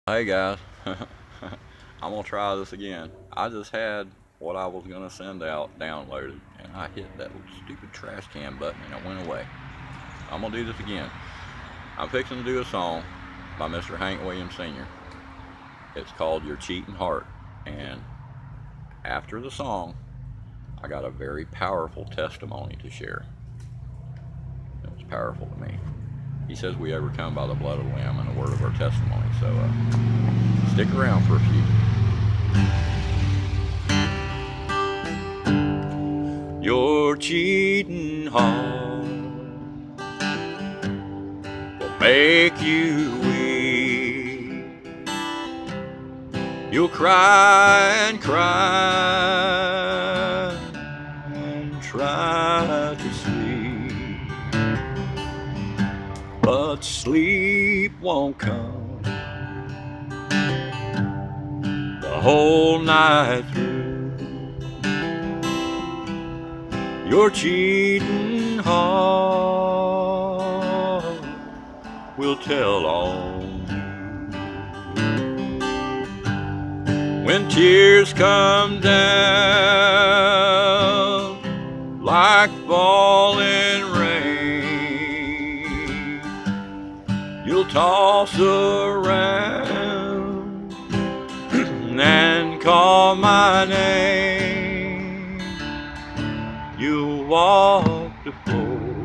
Hey guys, I'm gonna try this again. I just had what I was gonna send out downloaded, and I hit that little stupid trash can button and it went away. I'm gonna do this again. I'm fixing to do a song by Mr. Hank Williams Sr. It's called Your Cheating Heart, and after the song, I got a very powerful testimony to share. It was powerful to me. He says we overcome by the blood of the Lamb and the word of our testimony, so stick around for a few. Your cheating heart will make you weak. You'll cry and cry and try to sleep, but sleep won't come the whole night through. Your cheating heart will tell on you. When tears come down like falling rain, you'll toss around and call my name. You'll walk the floor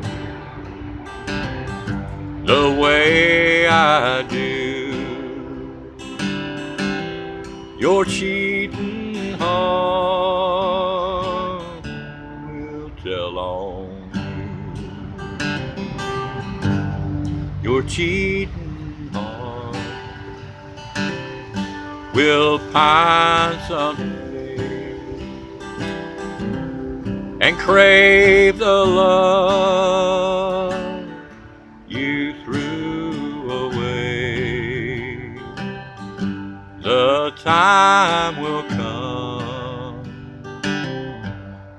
the way I do. Your cheating heart will tell on you. Your cheating heart will pine someday and crave the love you threw away. The time will come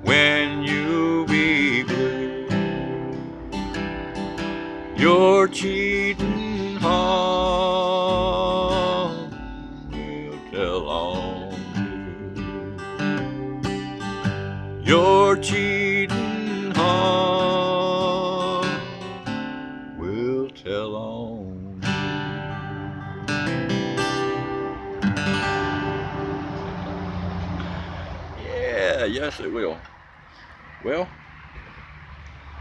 when you'll be blue. Your cheating heart will tell on you. Your cheating heart will tell on you. Yeah, yes it will. Well,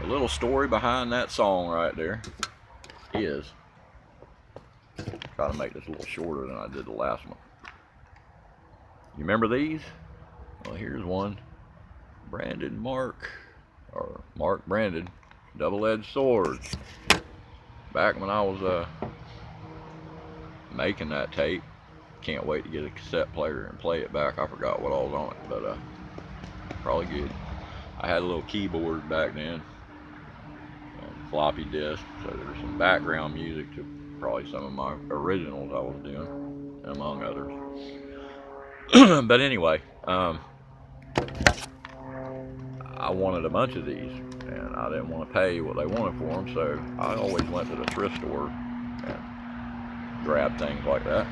a little story behind that song right there is, try to make this a little shorter than I did the last one. You remember these? Well, here's one. Branded Mark, or Mark Branded, double-edged sword. Back when I was making that tape, can't wait to get a cassette player and play it back. I forgot what all was on it, but probably good. I had a little keyboard back then, and floppy disk, so there's some background music to probably some of my originals I was doing, among others. But anyway, I wanted a bunch of these, and I didn't want to pay what they wanted for them, so I always went to the thrift store and grabbed things like that.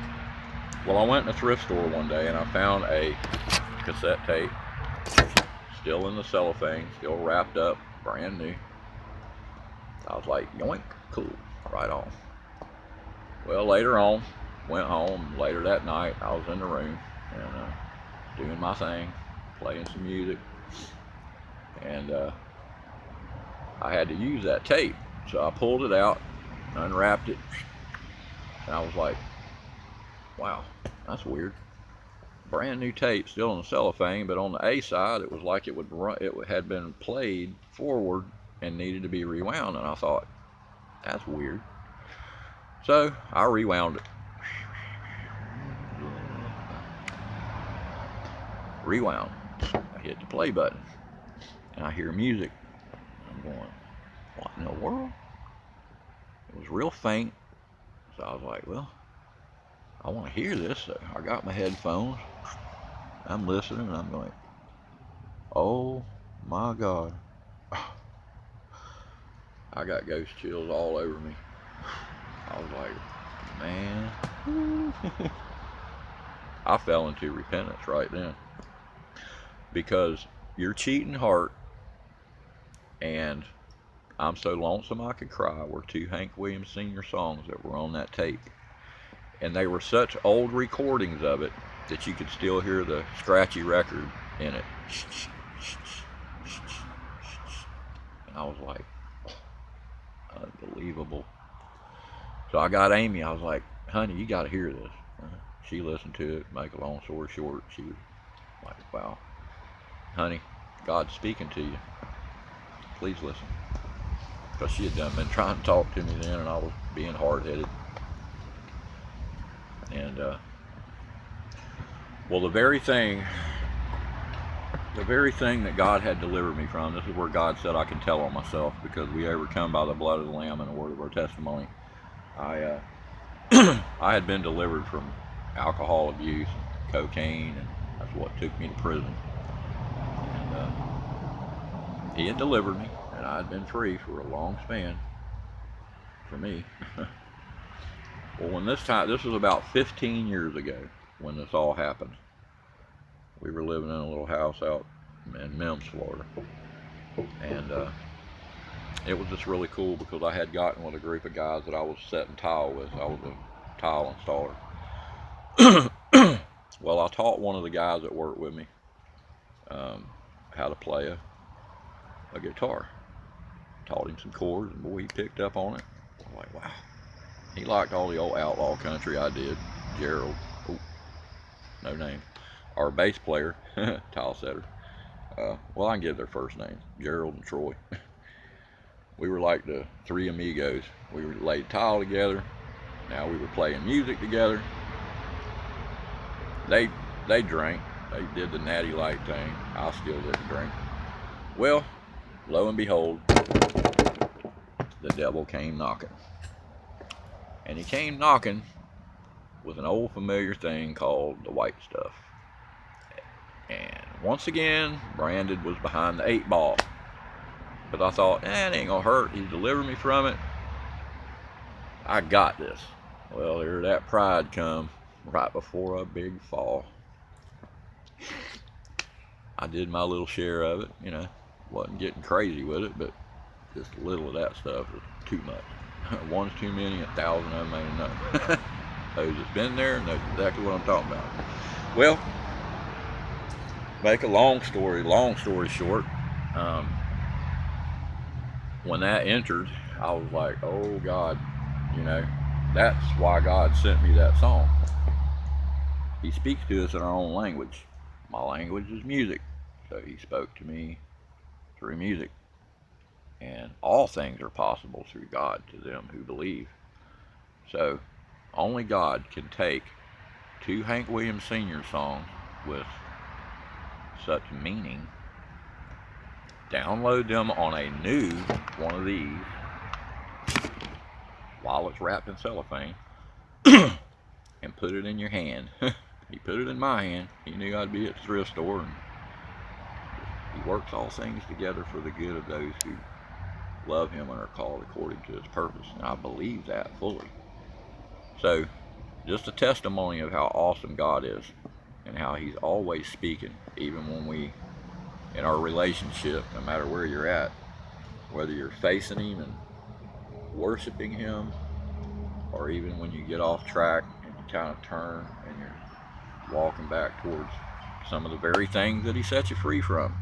Well, I went in the thrift store one day and I found a cassette tape, still in the cellophane, still wrapped up, brand new. I was like, yoink, cool, right on. Well, later on, went home. Later that night, I was in the room and doing my thing, playing some music, and I had to use that tape. So I pulled it out, unwrapped it, and I was like, wow, that's weird. Brand new tape, still in the cellophane, but on the A side, it was like it would run, it had been played forward and needed to be rewound, and I thought, that's weird. So I rewound it. Rewound. I hit the play button, and I hear music. I'm going, what in the world? It was real faint, so I was like, well, I want to hear this. So I got my headphones. I'm listening, and I'm going, oh my God. I got ghost chills all over me. I was like, man, I fell into repentance right then. Because Your Cheating Heart and I'm So Lonesome I Could Cry were two Hank Williams Sr. songs that were on that tape. And they were such old recordings of it that you could still hear the scratchy record in it. And I was like, unbelievable. So I got Amy, I was like, honey, you got to hear this. She listened to it, make a long story short, she was like, wow, honey, God's speaking to you. Please listen. Because she had been trying to talk to me then, and I was being hard-headed. And, well, the very thing that God had delivered me from, this is where God said I can tell on myself, because we overcome by the blood of the Lamb and the word of our testimony. I had been delivered from alcohol abuse and cocaine, and that's what took me to prison. And He had delivered me, and I had been free for a long span for me. Well, when this was about 15 years ago when this all happened. We were living in a little house out in Mims, Florida. And it was just really cool because I had gotten with a group of guys that I was setting tile with. I was a tile installer. Well, I taught one of the guys that worked with me how to play a guitar. Taught him some chords, and boy, he picked up on it. I'm like, wow. He liked all the old outlaw country I did. Gerald, no name. Our bass player, tile setter. Well, I can give their first names, Gerald and Troy. We were like the three amigos. We were laid tile together. Now we were playing music together. They drank. They did the natty light thing. I still didn't drink. Well, lo and behold, the devil came knocking. And he came knocking with an old familiar thing called the white stuff. And once again, Brandon was behind the 8 ball. But I thought, it ain't gonna hurt. He delivered me from it. I got this. Well, there that pride come right before a big fall. I did my little share of it, you know. Wasn't getting crazy with it, but just a little of that stuff was too much. One's too many, 1,000 of them ain't enough. Those that's been there knows exactly what I'm talking about. Well, make a long story short, when that entered, I was like, oh God, you know, that's why God sent me that song. He speaks to us in our own language. My language is music, so he spoke to me through music. And all things are possible through God to them who believe. So only God can take two Hank Williams Sr. songs with such meaning, download them on a new one of these while it's wrapped in cellophane, and put it in your hand. He put it in my hand. He knew I'd be at the thrift store, and he works all things together for the good of those who love him and are called according to his purpose. And I believe that fully. So, just a testimony of how awesome God is and how he's always speaking, even when we, in our relationship, no matter where you're at, whether you're facing him and worshiping him, or even when you get off track and you kind of turn and you're walking back towards some of the very things that he set you free from.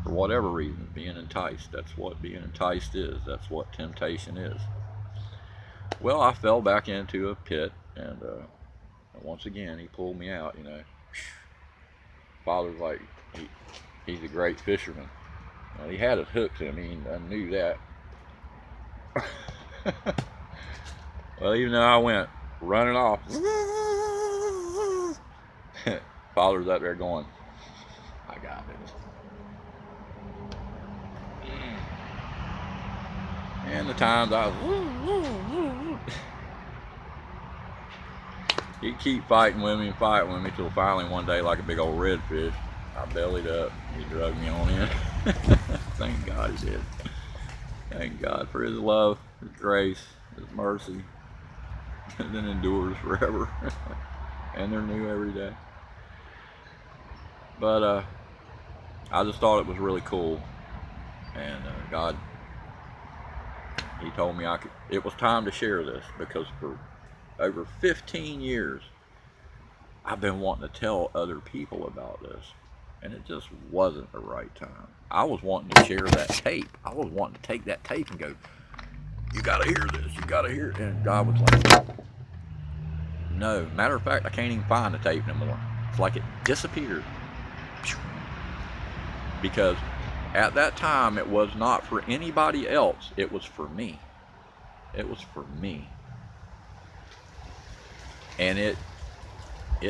For whatever reason, being enticed. That's what being enticed is. That's what temptation is. Well, I fell back into a pit, and once again, he pulled me out, you know. Father's like, he's a great fisherman. Well, he had his hooks in me, and I knew that. Well, even though I went running off, Father's up there going, I got this. And the times I was, he'd keep fighting with me till finally one day, like a big old redfish, I bellied up. He dragged me on in. Thank God he did. Thank God for his love, his grace, his mercy. and then endures forever. And they're new every day. But I just thought it was really cool. And God, He told me it was time to share this, because for over 15 years, I've been wanting to tell other people about this. And it just wasn't the right time. I was wanting to share that tape. I was wanting to take that tape and go, you gotta hear this, you gotta hear it. And God was like, no. Matter of fact, I can't even find the tape anymore. It's like it disappeared. Because at that time, it was not for anybody else. It was for me. It was for me. And it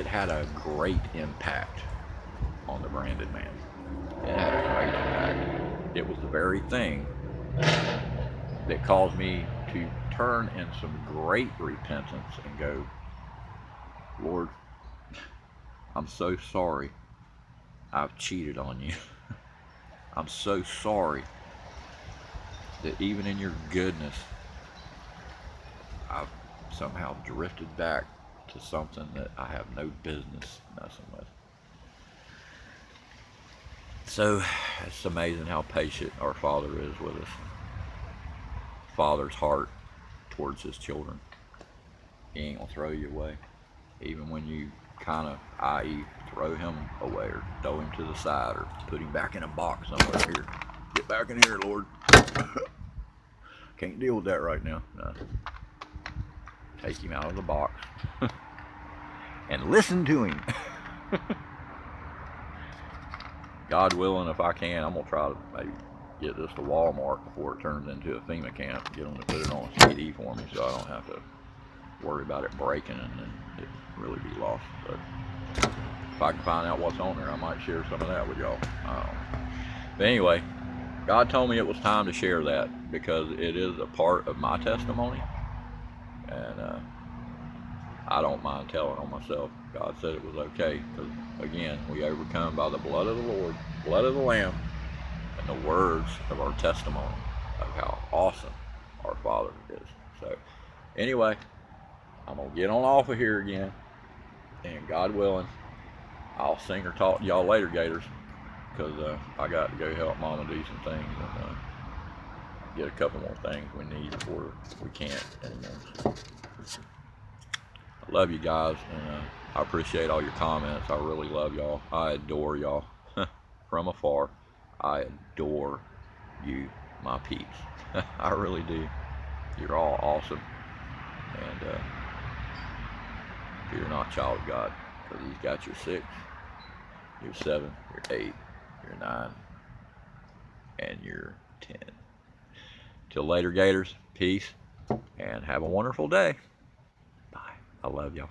had a great impact on the branded man. It had a great impact. It was the very thing that caused me to turn in some great repentance and go, Lord, I'm so sorry I've cheated on you. I'm so sorry that even in your goodness, I've somehow drifted back to something that I have no business messing with. So it's amazing how patient our Father is with us. Father's heart towards His children. He ain't gonna throw you away. Even when you kind of, i.e., throw him away or throw him to the side or put him back in a box somewhere. Here, get back in here, Lord. Can't deal with that right now. No. Take him out of the box and listen to him. God willing, if I can, I'm gonna try to maybe get this to Walmart before it turns into a FEMA camp. Get them to put it on a CD for me, so I don't have to worry about it breaking and then it really be lost. But if I can find out what's on there, I might share some of that with y'all. But anyway, God told me it was time to share that, because it is a part of my testimony, and I don't mind telling on myself. God said it was okay, because again, we overcome by the blood of the Lord, blood of the Lamb, and the words of our testimony of how awesome our Father is. So anyway, I'm gonna get on off of here again, and God willing, I'll sing or talk to y'all later, Gators, because I got to go help Mama do some things and get a couple more things we need before we can't anymore. I love you guys, and I appreciate all your comments. I really love y'all. I adore y'all from afar. I adore you, my peeps. I really do. You're all awesome, and you're not a child of God, because He's got your 6, your 7, your 8, your 9, and your 10. Till later, Gators. Peace, and have a wonderful day. Bye. I love y'all.